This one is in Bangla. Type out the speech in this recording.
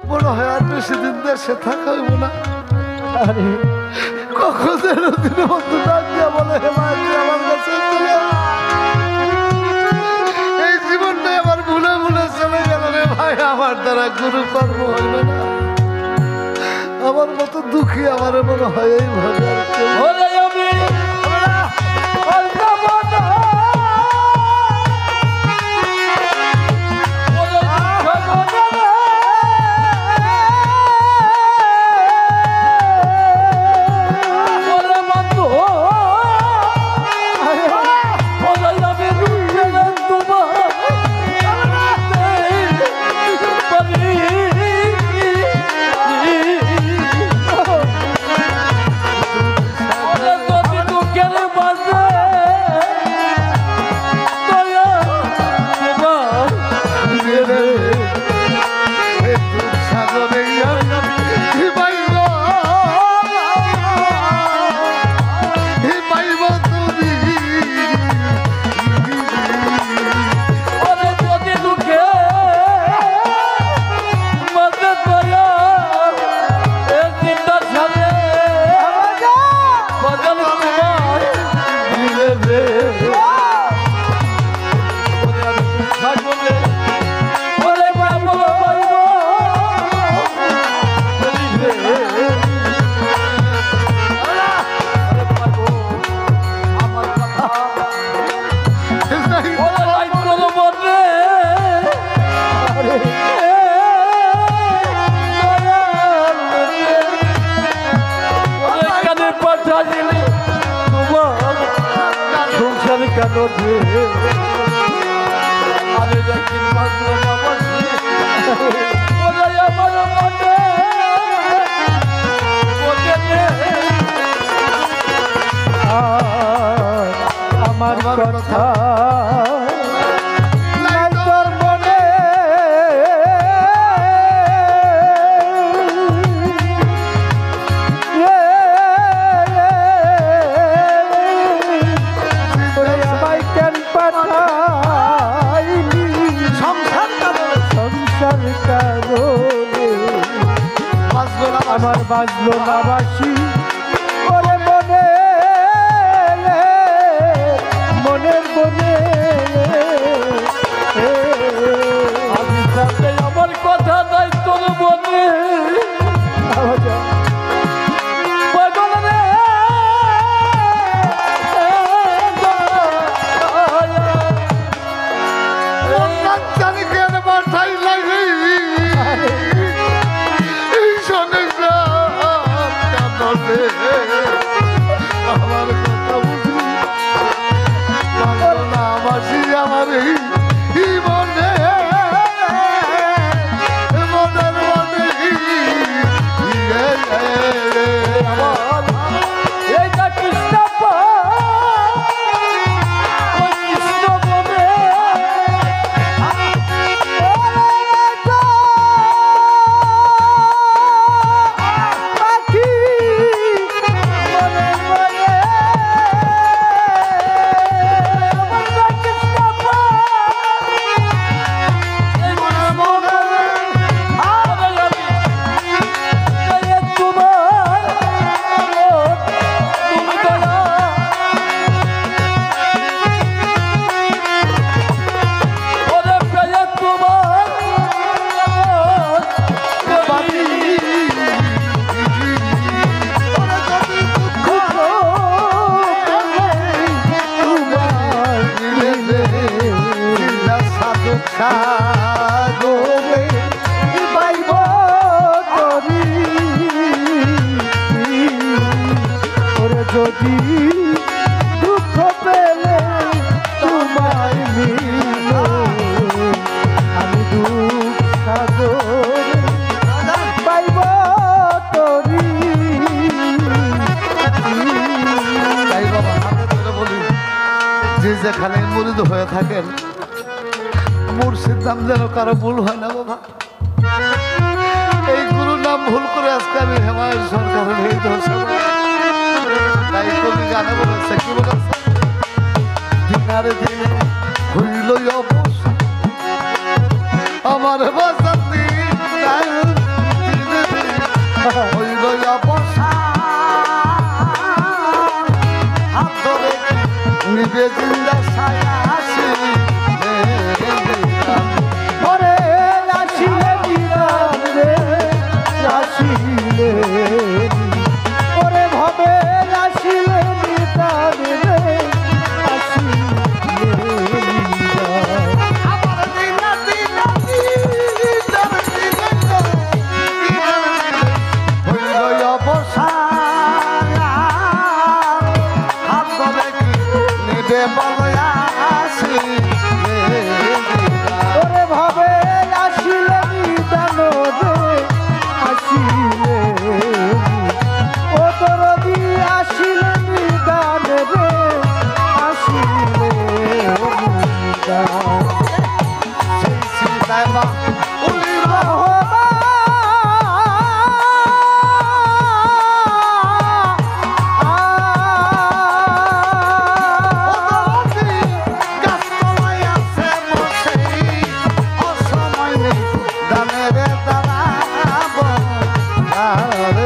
মনে হয় আর বেশি দিন দেশে থাকা হইব না। আরে কখন যেন বন্ধু ডাক দিয়া বলে হে ভাই তুই আমার কাছে চলে আয়। এই জীবনটাই আমার ভুলে ভুলে চলে গেল রে ভাই, আমার দ্বারা গুরু কর্ম হইল না। আমার মতো দুঃখী আমার মনে হয় এইভাবে কেন আমি যখন আমার কথা আমার বাজলো না বাসি ওরে মনে মনের মনে আমি সাথে আমার কথা নাই তোর মনে আমার কথা বুঝি না বাসি আমার মনে মনের মনে এইটা কৃষ্ণ কৃষ্ণ বলে সাগরে পাইব তরি ওরে যদি দুঃখ পেলে তোমায় মিল আমি দুঃখ সাগরে পাইব তরি। তাই বাবা বলি যে যেখানে মুরিদ হয়ে থাকেন মুর্শিদ নাম যেন কারো ভুল হয় না বাবা। এই গুরু নাম ভুল করে আজকে আমি হেমায়ত সরকারের এই দোষ তাই কবি গানে বলেছে কি বলেছে দিনারে দিনে হইল অবশ্য আমার বাসার দিন নিবে জিন্দা সায়াসি ওরে আসিলে নিদান রে আসিলে ওরে ভবে আসিলে নিদান রে আসিলে নিদান আমার দিনা দিনা দিদার হইল অবসান হাত ধরে কি নেবে বলয়াসি ওরে ভবে আসিলে নিদান রে আসিলে ও দরদি আসিলে নিদান রে আসিলে নিদান সেই চিন্তায় মা উলির রে